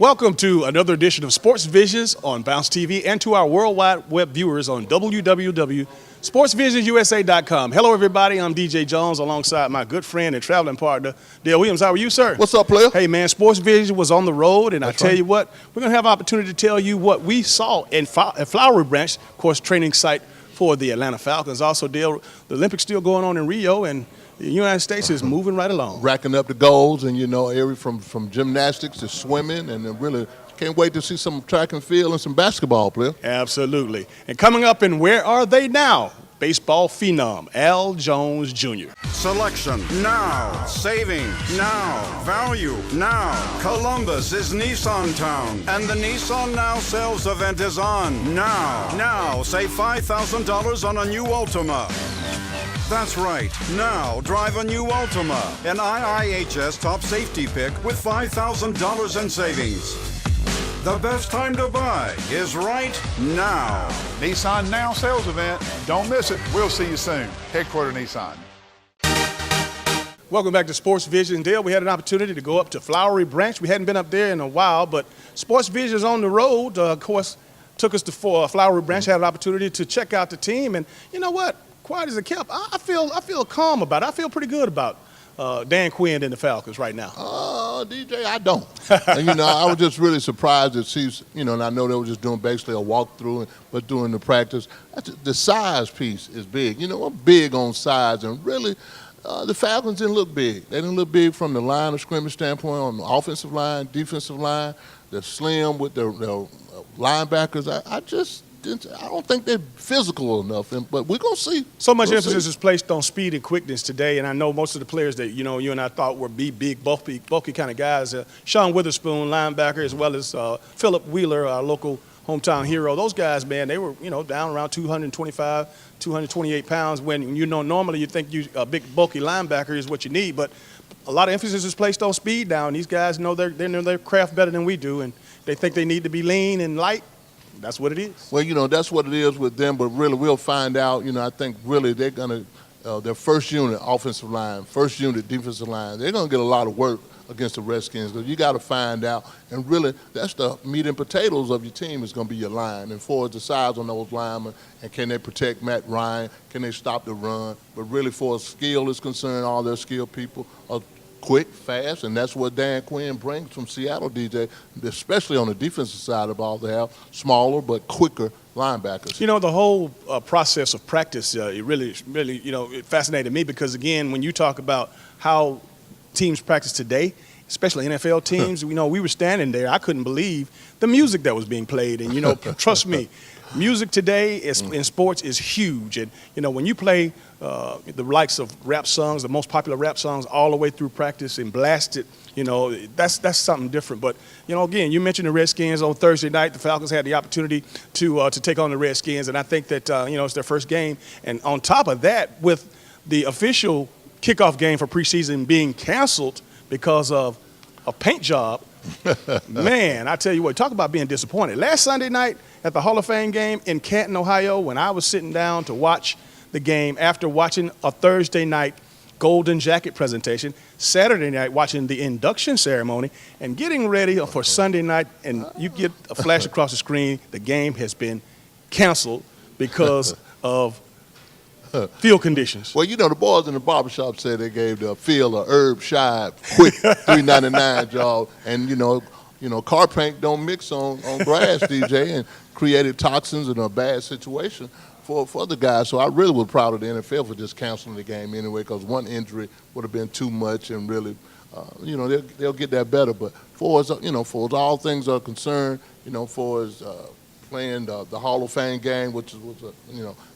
Welcome to another edition of Sports Visions on Bounce TV and to our worldwide web viewers on www.sportsvisionsusa.com. Hello, everybody. I'm DJ Jones alongside my good friend and traveling partner, Dale Williams. How are you, sir? What's up, player? Hey, man, Sports Vision was on the road, and I tell right. you what, we're going to have an opportunity to tell you what we saw at Flowery Branch, of course, training site for the Atlanta Falcons. Also, Dale, the Olympics still going on in Rio, and the United States is moving right along. Racking up the goals, and every from gymnastics to swimming, and really can't wait to see some track and field and some basketball, player. Absolutely. And coming up in Where Are They Now? Baseball phenom Al Jones Jr. Selection now, saving now, value now. Columbus is Nissan Town, and the Nissan Now sales event is on now. Now, save $5,000 on a new Altima. That's right. Now, drive a new Altima, an IIHS top safety pick with $5,000 in savings. The best time to buy is right now. Nissan Now sales event. Don't miss it. We'll see you soon. Headquarter Nissan. Welcome back to Sports Vision. Dale, we had an opportunity to go up to Flowery Branch. We hadn't been up there in a while, but Sports Vision is on the road. Of course, took us to Flowery Branch, had an opportunity to check out the team, and you know what? Quiet as it kept. I feel calm about it. I feel pretty good about Dan Quinn and the Falcons right now. DJ, I don't. And, I was just really surprised to see, and I know they were just doing basically a walkthrough, but doing the practice. The size piece is big. I'm big on size, and really the Falcons didn't look big. They didn't look big from the line of scrimmage standpoint on the offensive line, defensive line. They're slim with their linebackers. I don't think they're physical enough, but we're going to see. So much emphasis is placed on speed and quickness today, and I know most of the players that, you and I thought were big, bulky kind of guys. Sean Witherspoon, linebacker, as well as Philip Wheeler, our local hometown hero. Those guys, man, they were, down around 225, 228 pounds when, normally you think a big, bulky linebacker is what you need, but a lot of emphasis is placed on speed now, and these guys know they know their craft better than we do, and they think they need to be lean and light. That's what it is. Well, that's what it is with them, but really we'll find out. I think really they're going to, their first unit offensive line, first unit defensive line, they're going to get a lot of work against the Redskins because you got to find out, and really that's the meat and potatoes of your team is going to be your line. And for the size on those linemen, and can they protect Matt Ryan, can they stop the run, but really for as skill is concerned, all their skilled people are quick, fast, and that's what Dan Quinn brings from Seattle, DJ, especially on the defensive side of the ball. They have smaller but quicker linebackers. The whole process of practice, it really, it fascinated me because, again, when you talk about how teams practice today, especially NFL teams, we were standing there. I couldn't believe the music that was being played, and, trust me, music today in sports is huge. And, when you play the likes of rap songs, the most popular rap songs all the way through practice and blast it, that's something different. But, again, you mentioned the Redskins on Thursday night. The Falcons had the opportunity to take on the Redskins, and I think that, it's their first game. And on top of that, with the official kickoff game for preseason being canceled because of a paint job, man, I tell you what, talk about being disappointed. Last Sunday night at the Hall of Fame game in Canton, Ohio, when I was sitting down to watch the game after watching a Thursday night Golden Jacket presentation, Saturday night watching the induction ceremony, and getting ready for Sunday night, and you get a flash across the screen, the game has been canceled because of field conditions. Well, the boys in the barbershop said they gave the field a herb shy, quick $3.99 job, and car paint don't mix on grass, DJ, and created toxins in a bad situation for the guys. So I really was proud of the NFL for just canceling the game anyway, because one injury would have been too much, and really, they'll get that better. But for as all things are concerned, for as playing the Hall of Fame game, which was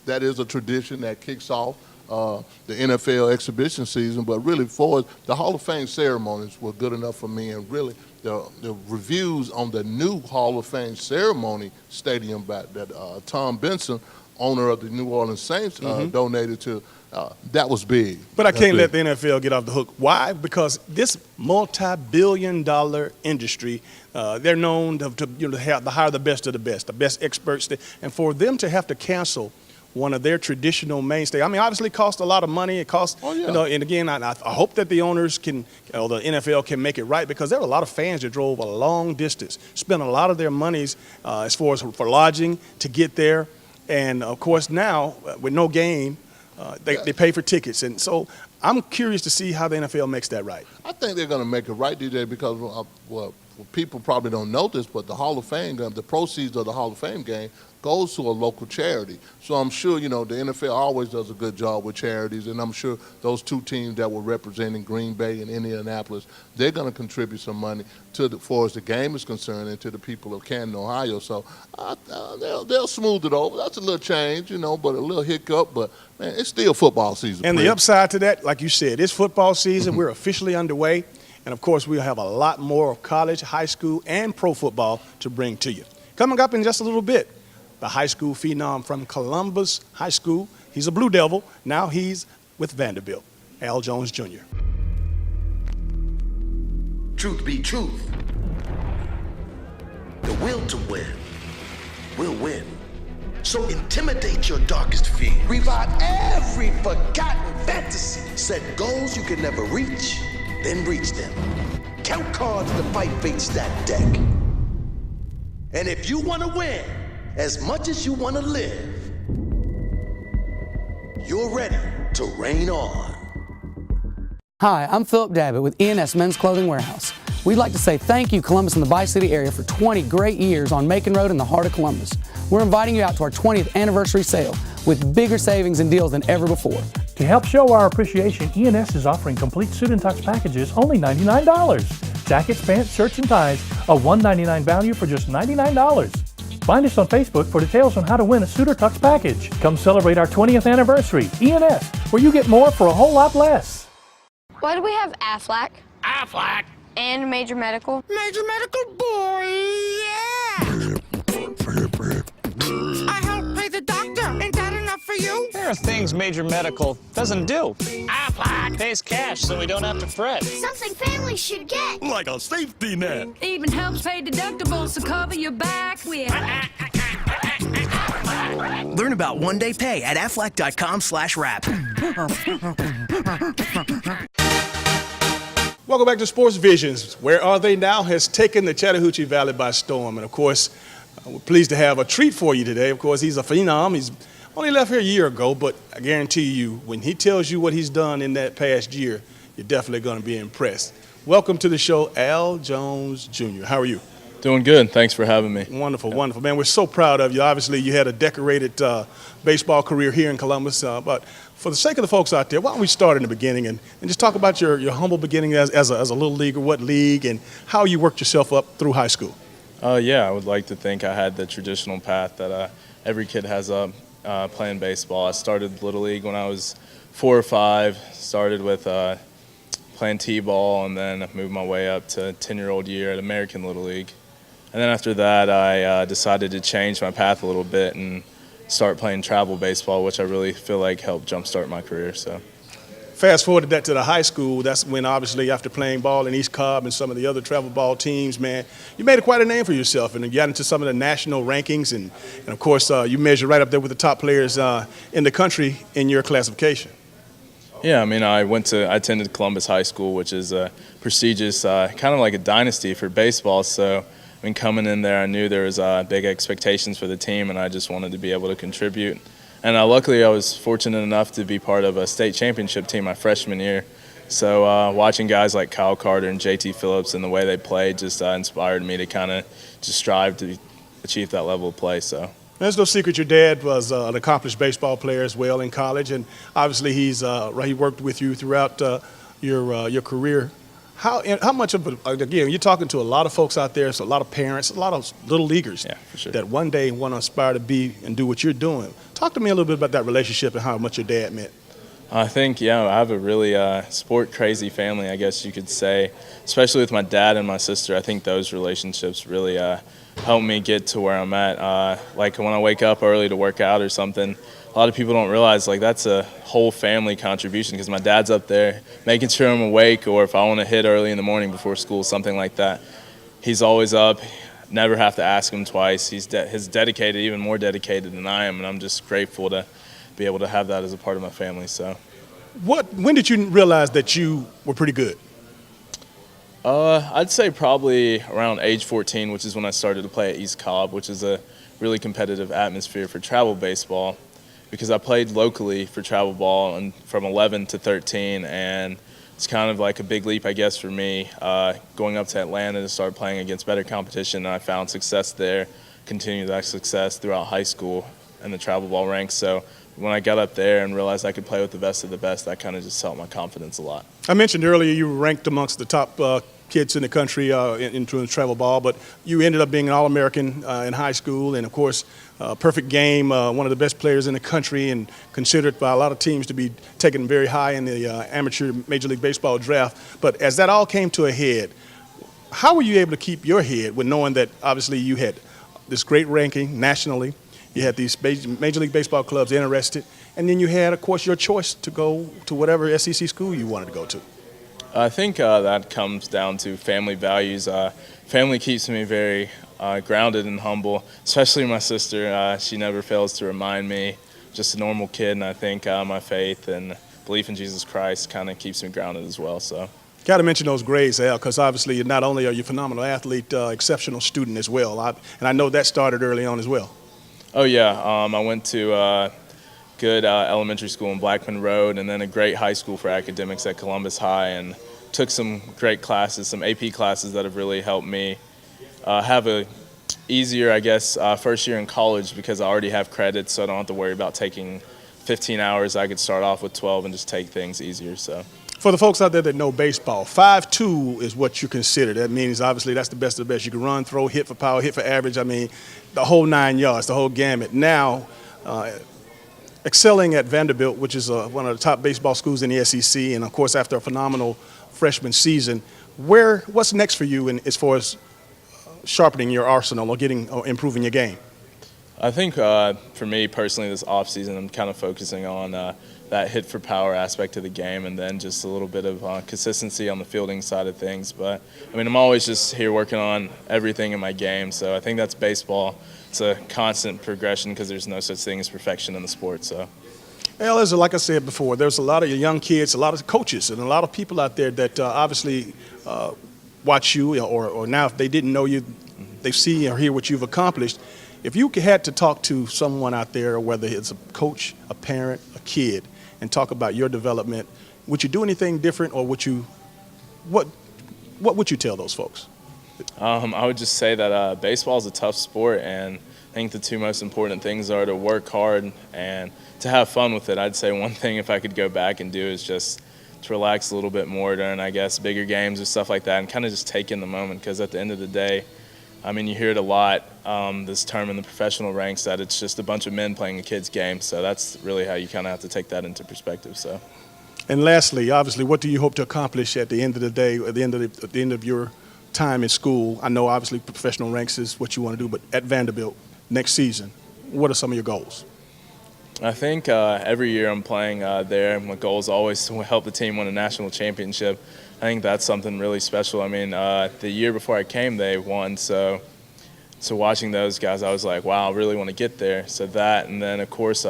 that is a tradition that kicks off the NFL exhibition season. But really, for the Hall of Fame ceremonies were good enough for me, and really the reviews on the new Hall of Fame ceremony stadium that Tom Benson, owner of the New Orleans Saints, donated to. That was big. But I can't let the NFL get off the hook. Why? Because this multi-billion-dollar industry, they're known to hire the best of the best experts. And for them to have to cancel one of their traditional mainstays. I mean, obviously, it costs a lot of money. It costs, Oh, yeah. you know. And again, I hope that the owners can, or the NFL can make it right, because there were a lot of fans that drove a long distance, spent a lot of their monies as far as for lodging to get there, and of course now with no game, they pay for tickets, and so I'm curious to see how the NFL makes that right. I think they're going to make it right, DJ, because well, people probably don't know this, but the Hall of Fame game, the proceeds of the Hall of Fame game goes to a local charity. So I'm sure, you know, the NFL always does a good job with charities, and I'm sure those two teams that were representing Green Bay and Indianapolis, they're going to contribute some money to the, for as the game is concerned, and to the people of Canton, Ohio. So they'll smooth it over. That's a little change, you know, but a little hiccup, but man, it's still football season. And the Fred. upside to that, like you said, it's football season. We're officially underway. And, of course, we'll have a lot more of college, high school, and pro football to bring to you. Coming up in just a little bit, the high school phenom from Columbus High School. He's a Blue Devil. Now he's with Vanderbilt, Al Jones Jr. Truth be truth, the will to win will win. So intimidate your darkest fear. Revive every forgotten fantasy. Set goals you can never reach, then reach them. Count cards to fight fate stack deck. And if you want to win as much as you want to live, you're ready to reign on. Hi, I'm Philip Dabbit with ENS Men's Clothing Warehouse. We'd like to say thank you, Columbus and the Bi-City area, for 20 great years on Macon Road in the heart of Columbus. We're inviting you out to our 20th anniversary sale with bigger savings and deals than ever before. To help show our appreciation, ENS is offering complete suit and tux packages only $99. Jackets, pants, shirts, and ties, a $199 value for just $99. Find us on Facebook for details on how to win a suit or tux package. Come celebrate our 20th anniversary. ENS, where you get more for a whole lot less. Why do we have Aflac? Aflac. And Major Medical? Major Medical boy, yeah! I help pay the doctor. Ain't that enough for you? There are things Major Medical doesn't do. Aflac pays cash so we don't have to fret. Something families should get. Like a safety net. Even helps pay deductibles to cover your back with. Learn about one-day pay at aflac.com/wrap. Welcome back to Sports Visions. Where Are They Now has taken the Chattahoochee Valley by storm. And, of course, we're pleased to have a treat for you today. Of course, he's a phenom. He's only left here a year ago, but I guarantee you, when he tells you what he's done in that past year, you're definitely going to be impressed. Welcome to the show, Al Jones Jr. How are you? Doing good. Thanks for having me. Wonderful, wonderful. Man, we're so proud of you. Obviously, you had a decorated baseball career here in Columbus, but for the sake of the folks out there, why don't we start in the beginning and just talk about your humble beginning as a little leaguer, what league, and how you worked yourself up through high school? Yeah, I would like to think I had the traditional path that every kid has up playing baseball. I started Little League when I was 4 or 5, started with playing T-ball, and then moved my way up to 10-year-old year at American Little League. And then after that, I decided to change my path a little bit and start playing travel baseball, which I really feel like helped jumpstart my career. So, fast forward that to the high school. That's when, obviously, after playing ball in East Cobb and some of the other travel ball teams, man, you made quite a name for yourself, and you got into some of the national rankings, and of course, you measured right up there with the top players in the country in your classification. Yeah, I mean, I attended Columbus High School, which is a prestigious, kind of like a dynasty for baseball. So, I mean, coming in there, I knew there was big expectations for the team, and I just wanted to be able to contribute. And luckily, I was fortunate enough to be part of a state championship team my freshman year. So watching guys like Kyle Carter and J.T. Phillips and the way they played just inspired me to kind of just strive to achieve that level of play. So. There's no secret your dad was an accomplished baseball player as well in college, and obviously he worked with you throughout your career. How much of it, again, you're talking to a lot of folks out there, so a lot of parents, a lot of little leaguers that one day want to aspire to be and do what you're doing. Talk to me a little bit about that relationship and how much your dad meant. I think, I have a really sport-crazy family, I guess you could say, especially with my dad and my sister. I think those relationships really helped me get to where I'm at. Like when I wake up early to work out or something, a lot of people don't realize that's a whole family contribution, because my dad's up there making sure I'm awake, or if I want to hit early in the morning before school, something like that, he's always up. Never have to ask him twice. He's dedicated, even more dedicated than I am, and I'm just grateful to be able to have that as a part of my family. So, When did you realize that you were pretty good? I'd say probably around age 14, which is when I started to play at East Cobb, which is a really competitive atmosphere for travel baseball, because I played locally for travel ball and from 11 to 13, and it's kind of like a big leap, I guess, for me, going up to Atlanta to start playing against better competition, and I found success there, continued that success throughout high school and the travel ball ranks. So when I got up there and realized I could play with the best of the best, that kind of just helped my confidence a lot. I mentioned earlier you were ranked amongst the top kids in the country in terms of travel ball, but you ended up being an All-American in high school, and of course, perfect game, one of the best players in the country, and considered by a lot of teams to be taken very high in the amateur Major League Baseball draft. But as that all came to a head, how were you able to keep your head with knowing that obviously you had this great ranking nationally, you had these Major League Baseball clubs interested, and then you had, of course, your choice to go to whatever SEC school you wanted to go to? I think that comes down to family values. Family keeps me very grounded and humble, especially my sister. She never fails to remind me, just a normal kid, and I think my faith and belief in Jesus Christ kind of keeps me grounded as well. So, got to mention those grades, Al, because obviously not only are you a phenomenal athlete, exceptional student as well, and I know that started early on as well. Oh yeah, I went to good elementary school in Blackman Road, and then a great high school for academics at Columbus High, and took some great classes, some AP classes that have really helped me have a easier, I guess, first year in college, because I already have credits, so I don't have to worry about taking 15 hours. I could start off with 12 and just take things easier. So, for the folks out there that know baseball, 5'2" is what you consider. That means obviously that's the best of the best. You can run, throw, hit for power, hit for average. I mean, the whole 9 yards, the whole gamut. Now, excelling at Vanderbilt, which is one of the top baseball schools in the SEC, and of course after a phenomenal freshman season, what's next for you as far as sharpening your arsenal or improving your game? I think for me personally this offseason I'm kind of focusing on that hit for power aspect of the game, and then just a little bit of consistency on the fielding side of things. But I mean, I'm always just here working on everything in my game, so I think that's baseball. It's a constant progression because there's no such thing as perfection in the sport. So, well, like I said before, there's a lot of young kids, a lot of coaches, and a lot of people out there that obviously watch you, or now if they didn't know you, they see or hear what you've accomplished. If you had to talk to someone out there, whether it's a coach, a parent, a kid, and talk about your development, would you do anything different, or what would you tell those folks? I would just say that baseball is a tough sport, and I think the two most important things are to work hard and to have fun with it. I'd say one thing, if I could go back and do, is just to relax a little bit more during, I guess, bigger games or stuff like that, and kind of just take in the moment, because at the end of the day, I mean, you hear it a lot, this term in the professional ranks, that it's just a bunch of men playing a kid's game. So that's really how you kind of have to take that into perspective. So, and lastly, obviously, what do you hope to accomplish at the end of the day, at the end of your time in school? I know obviously professional ranks is what you want to do, but at Vanderbilt next season, what are some of your goals? I think every year I'm playing there, my goal is always to help the team win a national championship. I think that's something really special. I mean, the year before I came, they won. So watching those guys, I was like, wow, I really want to get there. So that, and then, of course,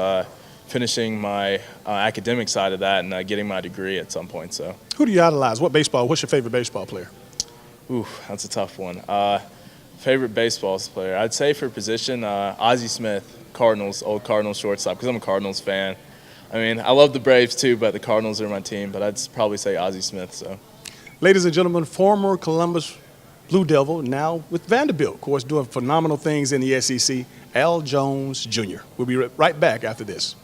finishing my academic side of that and getting my degree at some point. So, who do you idolize? What's your favorite baseball player? Ooh, that's a tough one. Favorite baseball player, I'd say for position, Ozzie Smith, Cardinals, old Cardinals shortstop, because I'm a Cardinals fan. I mean, I love the Braves too, but the Cardinals are my team. But I'd probably say Ozzie Smith. So, ladies and gentlemen, former Columbus Blue Devil, now with Vanderbilt, of course, doing phenomenal things in the SEC, Al Jones Jr. We'll be right back after this.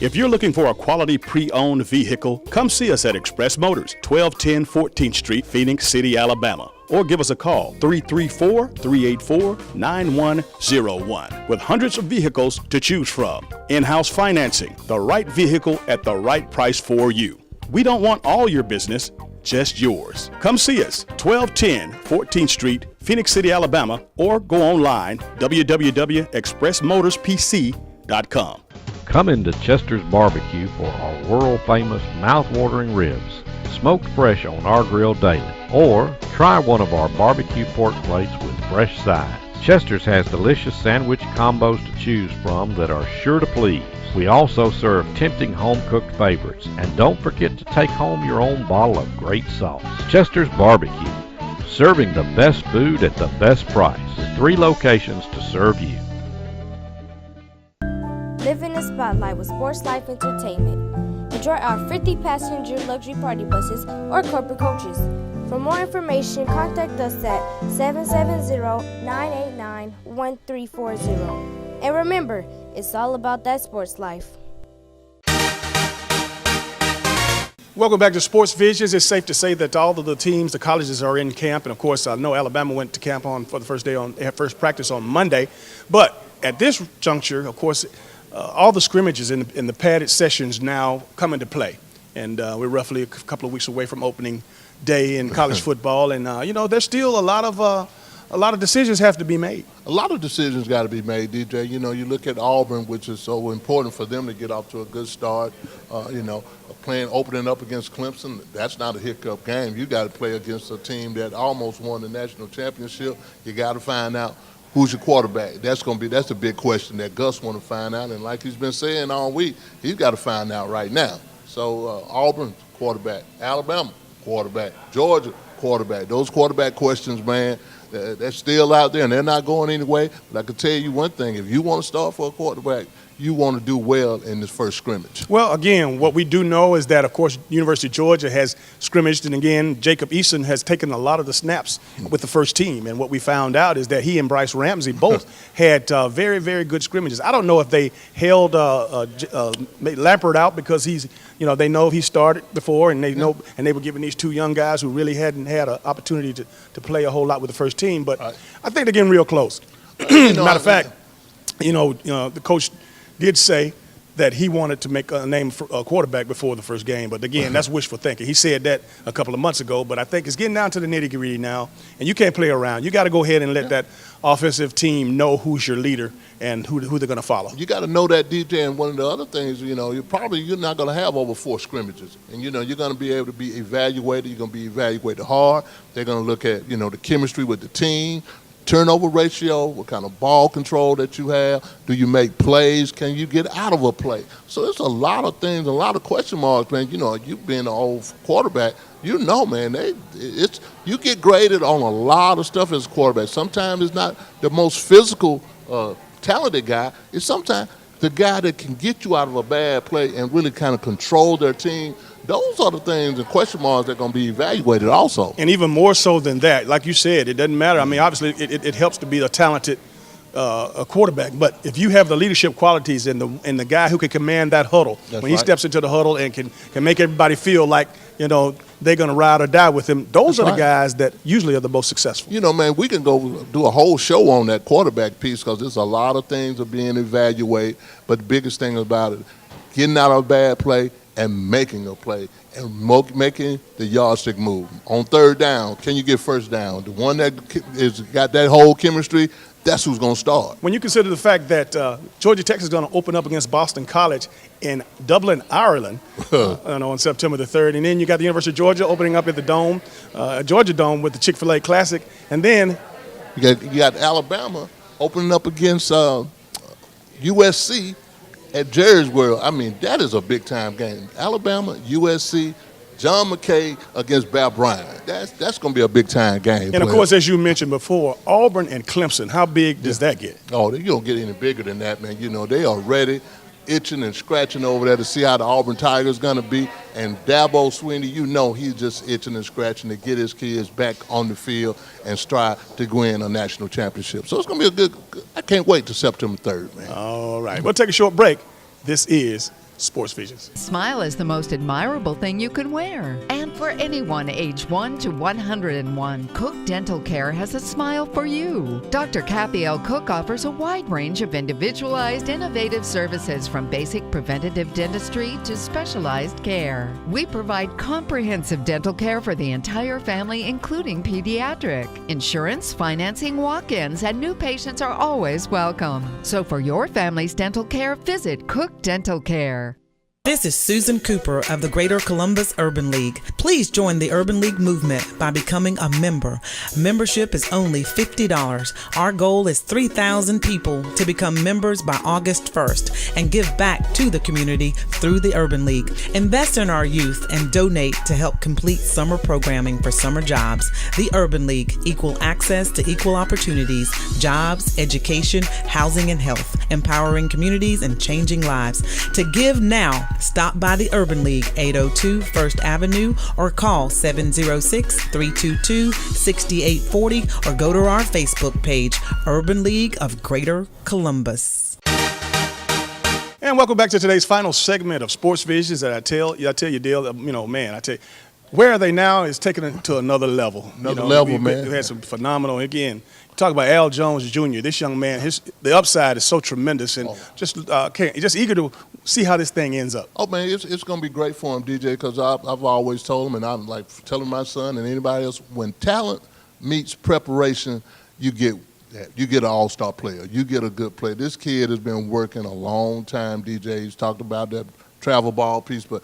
If you're looking for a quality pre-owned vehicle, come see us at Express Motors, 1210 14th Street, Phoenix City, Alabama. Or give us a call, 334-384-9101, with hundreds of vehicles to choose from. In-house financing, the right vehicle at the right price for you. We don't want all your business, just yours. Come see us, 1210 14th Street, Phoenix City, Alabama, or go online, www.expressmotorspc.com. Come into Chester's Barbecue for our world-famous mouth-watering ribs, smoked fresh on our grill daily. Or try one of our barbecue pork plates with fresh sides. Chester's has delicious sandwich combos to choose from that are sure to please. We also serve tempting home-cooked favorites. And don't forget to take home your own bottle of great sauce. Chester's Barbecue, serving the best food at the best price. 3 locations to serve you. Live in the spotlight with Sports Life Entertainment. Enjoy our 50-passenger luxury party buses or corporate coaches. For more information, contact us at 770-989-1340. And remember, it's all about that sports life. Welcome back to Sports Visions. It's safe to say that all of the teams, the colleges are in camp. And, of course, I know Alabama went to camp for the first practice on Monday. But at this juncture, of course, all the scrimmages in the padded sessions now come into play. And we're roughly a couple of weeks away from opening day in college football. And, there's still a lot of decisions have to be made. A lot of decisions got to be made, DJ. You look at Auburn, which is so important for them to get off to a good start. Opening up against Clemson, that's not a hiccup game. You got to play against a team that almost won the national championship. You got to find out who's your quarterback. That's a big question that Gus want to find out. And like he's been saying all week, he's got to find out right now. So Auburn, quarterback. Alabama, quarterback. Georgia, quarterback. Those quarterback questions, man, they're still out there, and they're not going anywhere. But I can tell you one thing. If you want to start for a quarterback, you want to do well in this first scrimmage. Well, again, what we do know is that, of course, University of Georgia has scrimmaged, and again, Jacob Eason has taken a lot of the snaps with the first team. And what we found out is that he and Bryce Ramsey both had very, very good scrimmages. I don't know if they held Lampert out because they know he started before, and they know, and they were giving these two young guys who really hadn't had an opportunity to play a whole lot with the first team. But I think they're getting real close. Matter of fact, the coach did say that he wanted to make a name for a quarterback before the first game. But, again, that's wishful thinking. He said that a couple of months ago. But I think it's getting down to the nitty-gritty now, and you can't play around. You got to go ahead and let that offensive team know who's your leader and who they're going to follow. You got to know that, DJ. And one of the other things, you're not going to have over 4 scrimmages. And, you're going to be able to be evaluated. You're going to be evaluated hard. They're going to look at, the chemistry with the team. Turnover ratio, what kind of ball control that you have, do you make plays, can you get out of a play? So there's a lot of things, a lot of question marks, man. You being an old quarterback, man, you get graded on a lot of stuff as a quarterback. Sometimes it's not the most physical, talented guy. It's sometimes the guy that can get you out of a bad play and really kind of control their team. Those are the things and question marks that are going to be evaluated also. And even more so than that, like you said, it doesn't matter. I mean, obviously, it helps to be a talented a quarterback. But if you have the leadership qualities and the guy who can command that huddle, when he steps into the huddle and can make everybody feel like, they're going to ride or die with him, those are the guys that usually are the most successful. Man, we can go do a whole show on that quarterback piece because there's a lot of things are being evaluated. But the biggest thing about it, getting out of a bad play and making a play and making the yardstick move. On third down, can you get first down? The one that is got that whole chemistry, that's who's going to start. When you consider the fact that Georgia Tech is going to open up against Boston College in Dublin, Ireland, on September the 3rd, and then you got the University of Georgia opening up at the Dome, Georgia Dome with the Chick-fil-A Classic, and then you got Alabama opening up against USC at Jerry's World. I mean, that is a big-time game. Alabama, USC, John McKay against Bear Bryant. That's going to be a big-time game. And, of course, as you mentioned before, Auburn and Clemson, how big does that get? Oh, you don't get any bigger than that, man. They are ready, itching and scratching over there to see how the Auburn Tigers going to be. And Dabo Swinney, he's just itching and scratching to get his kids back on the field and strive to win a national championship. So it's going to be a good – I can't wait till September 3rd, man. All right. We'll take a short break. This is Sports Visions. Smile is the most admirable thing you can wear. And for anyone age 1 to 101, Cook Dental Care has a smile for you. Dr. Kathy L. Cook offers a wide range of individualized, innovative services from basic preventative dentistry to specialized care. We provide comprehensive dental care for the entire family, including pediatric. Insurance, financing, walk-ins, and new patients are always welcome. So for your family's dental care, visit Cook Dental Care. This is Susan Cooper of the Greater Columbus Urban League. Please join the Urban League movement by becoming a member. Membership is only $50. Our goal is 3,000 people to become members by August 1st and give back to the community through the Urban League. Invest in our youth and donate to help complete summer programming for summer jobs. The Urban League, equal access to equal opportunities, jobs, education, housing, and health, empowering communities and changing lives. To give now, stop by the Urban League, 802 First Avenue, or call 706-322-6840, or go to our Facebook page, Urban League of Greater Columbus. And welcome back to today's final segment of Sports Visions. That I tell you, Dale, I tell you, where are they now is taking it to another level. Man. We had some phenomenal, again, talk about Al Jones Jr. This young man, the upside is so tremendous, and just eager to see how this thing ends up. Oh man, it's going to be great for him, DJ, because I've always told him, and I'm like telling my son and anybody else, when talent meets preparation, you get an all-star player. You get a good player. This kid has been working a long time, DJ. He's talked about that travel ball piece, but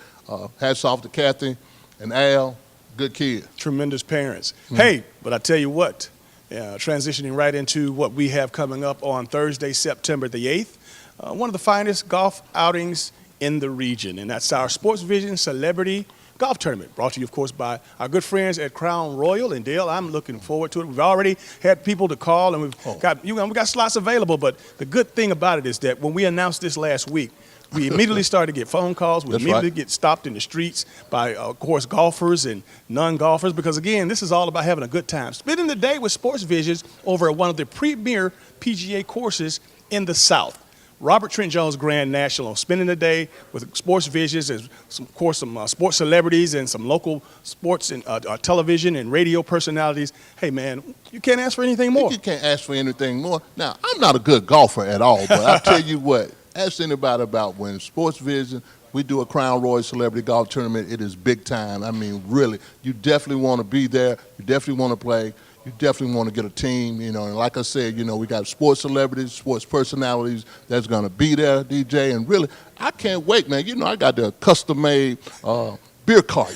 hats off to Kathy and Al. Good kid. Tremendous parents. Hey, but I tell you what, transitioning right into what we have coming up on Thursday, September the 8th, one of the finest golf outings in the region, and that's our Sports Vision Celebrity Golf Tournament, brought to you, of course, by our good friends at Crown Royal. And Dale, I'm looking forward to it. We've already had people to call, and we've got slots available. But the good thing about it is that when we announced this last week, we immediately started to get phone calls. We immediately get stopped in the streets by, of course, golfers and non-golfers, because, again, this is all about having a good time. Spending the day with Sports Visions over at one of the premier PGA courses in the South. Robert Trent Jones Grand National, spending the day with Sports Visions and, some sports celebrities and some local sports and television and radio personalities. Hey, man, you can't ask for anything more. You can't ask for anything more. Now, I'm not a good golfer at all, but I'll tell you what, ask anybody about when Sports Vision, we do a Crown Royal Celebrity Golf Tournament. It is big time. I mean, really, you definitely want to be there. You definitely want to play. You definitely want to get a team, and like I said, we got sports celebrities, sports personalities that's going to be there, DJ, and really, I can't wait, man. I got the custom-made beer cart.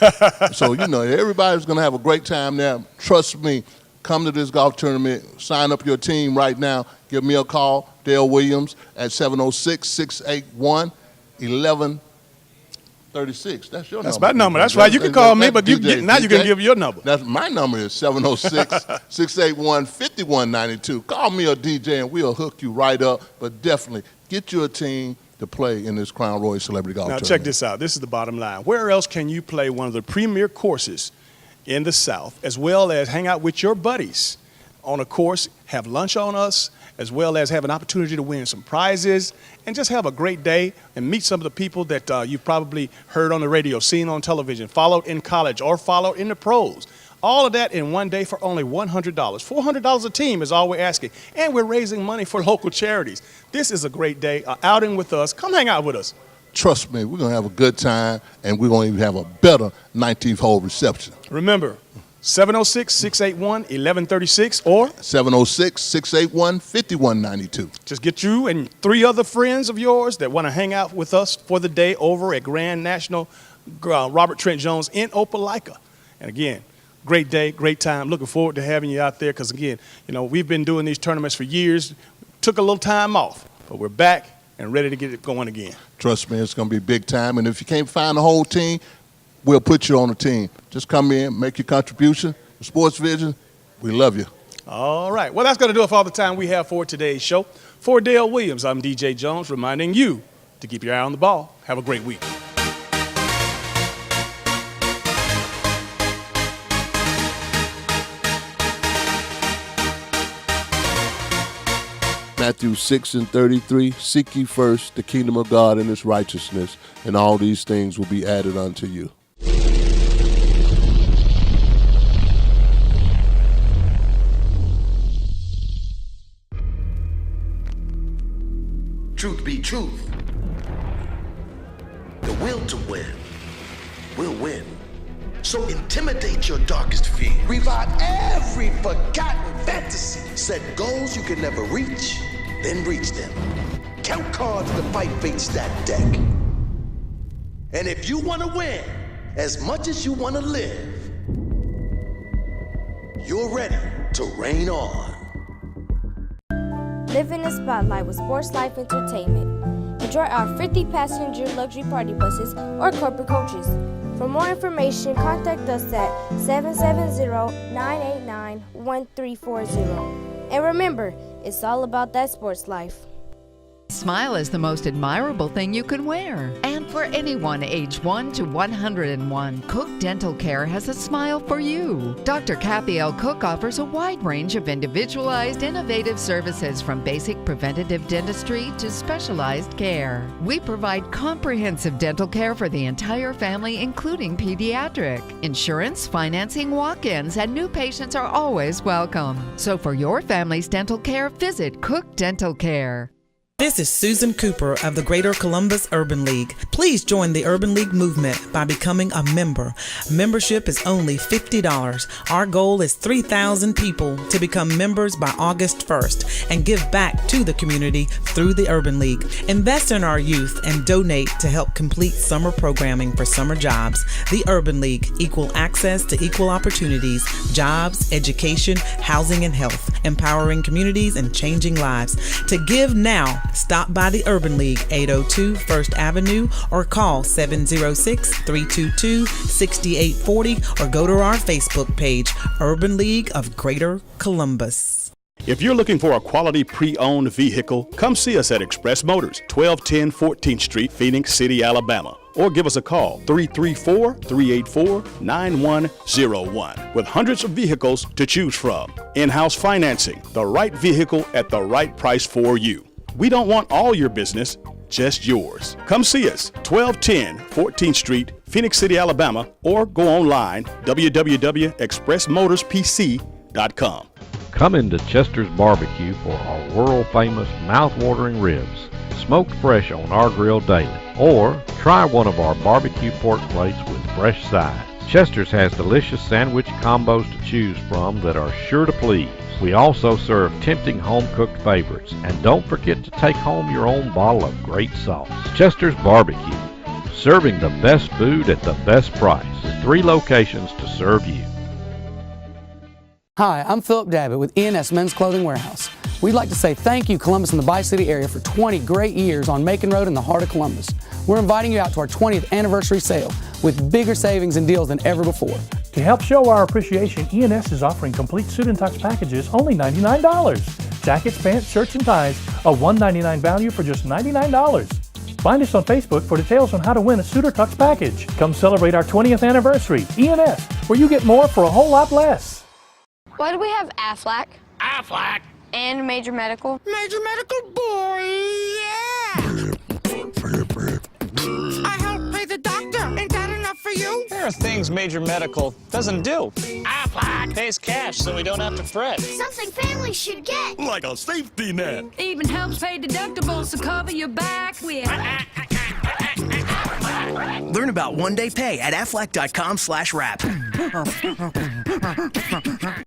So, everybody's going to have a great time there. Trust me, come to this golf tournament, sign up your team right now. Give me a call, Dale Williams, at 706-681-1136. That's your number. That's my number. That's right. You can call me, but now you can give your number. That's my number is 706-681-5192. Call me or DJ, and we'll hook you right up. But definitely get you a team to play in this Crown Royal Celebrity Golf Tournament. Now check this out. This is the bottom line. Where else can you play one of the premier courses in the South, as well as hang out with your buddies on a course, have lunch on us, as well as have an opportunity to win some prizes, and just have a great day and meet some of the people that you've probably heard on the radio, seen on television, followed in college, or followed in the pros. All of that in one day for only $100. $400 a team is all we're asking. And we're raising money for local charities. This is a great day, an outing with us. Come hang out with us. Trust me, we're going to have a good time, and we're going to even have a better 19th hole reception. Remember, 706-681-1136 or 706-681-5192. Just get you and 3 other friends of yours that want to hang out with us for the day over at Grand National Robert Trent Jones in Opelika. And again, great day, great time. Looking forward to having you out there because, again, we've been doing these tournaments for years. Took a little time off, but we're back and ready to get it going again. Trust me, it's going to be big time. And if you can't find the whole team, we'll put you on the team. Just come in, make your contribution. Sports Vision, we love you. All right. Well, that's going to do it for all the time we have for today's show. For Dale Williams, I'm DJ Jones, reminding you to keep your eye on the ball. Have a great week. Matthew 6:33, seek ye first the kingdom of God and his righteousness, and all these things will be added unto you. Truth be truth, the will to win will win. So intimidate your darkest fear. Revive every forgotten fantasy. Set goals you can never reach, then reach them. Count cards to fight fate stack deck. And if you want to win as much as you want to live, you're ready to reign on. Live in the spotlight with Sports Life Entertainment. Enjoy our 50-passenger luxury party buses or corporate coaches. For more information, contact us at 770-989-1340. And remember, it's all about that sports life. Smile is the most admirable thing you can wear. And for anyone age 1 to 101, Cook Dental Care has a smile for you. Dr. Kathy L. Cook offers a wide range of individualized, innovative services from basic preventative dentistry to specialized care. We provide comprehensive dental care for the entire family, including pediatric. Insurance, financing, walk-ins, and new patients are always welcome. So for your family's dental care, visit Cook Dental Care. This is Susan Cooper of the Greater Columbus Urban League. Please join the Urban League movement by becoming a member. Membership is only $50. Our goal is 3,000 people to become members by August 1st and give back to the community through the Urban League. Invest in our youth and donate to help complete summer programming for summer jobs. The Urban League, equal access to equal opportunities, jobs, education, housing, and health, empowering communities and changing lives. To give now, stop by the Urban League, 802 First Avenue, or call 706-322-6840, or go to our Facebook page, Urban League of Greater Columbus. If you're looking for a quality pre-owned vehicle, come see us at Express Motors, 1210 14th Street, Phoenix City, Alabama. Or give us a call, 334-384-9101, with hundreds of vehicles to choose from. In-house financing, the right vehicle at the right price for you. We don't want all your business, just yours. Come see us, 1210 14th Street, Phoenix City, Alabama, or go online, www.expressmotorspc.com. Come into Chester's Barbecue for our world-famous mouth-watering ribs, smoked fresh on our grill daily. Or try one of our barbecue pork plates with fresh sides. Chester's has delicious sandwich combos to choose from that are sure to please. We also serve tempting home-cooked favorites. And don't forget to take home your own bottle of great sauce. Chester's Barbecue, serving the best food at the best price, with 3 locations to serve you. Hi, I'm Philip Dabbitt with ENS Men's Clothing Warehouse. We'd like to say thank you, Columbus and the Bi-City area, for 20 great years on Macon Road in the heart of Columbus. We're inviting you out to our 20th anniversary sale with bigger savings and deals than ever before. To help show our appreciation, ENS is offering complete suit and tux packages only $99. Jackets, pants, shirts, and ties, a $199 value for just $99. Find us on Facebook for details on how to win a suit or tux package. Come celebrate our 20th anniversary. ENS, where you get more for a whole lot less. Why do we have Aflac? Aflac. And Major Medical? Major Medical, boy, yeah! I help pay the doctor. Ain't that enough for you? There are things Major Medical doesn't do. Aflac. Pays cash so we don't have to fret. Something families should get. Like a safety net. Even helps pay deductibles to cover your back with. Learn about one-day pay at aflac.com/wrap.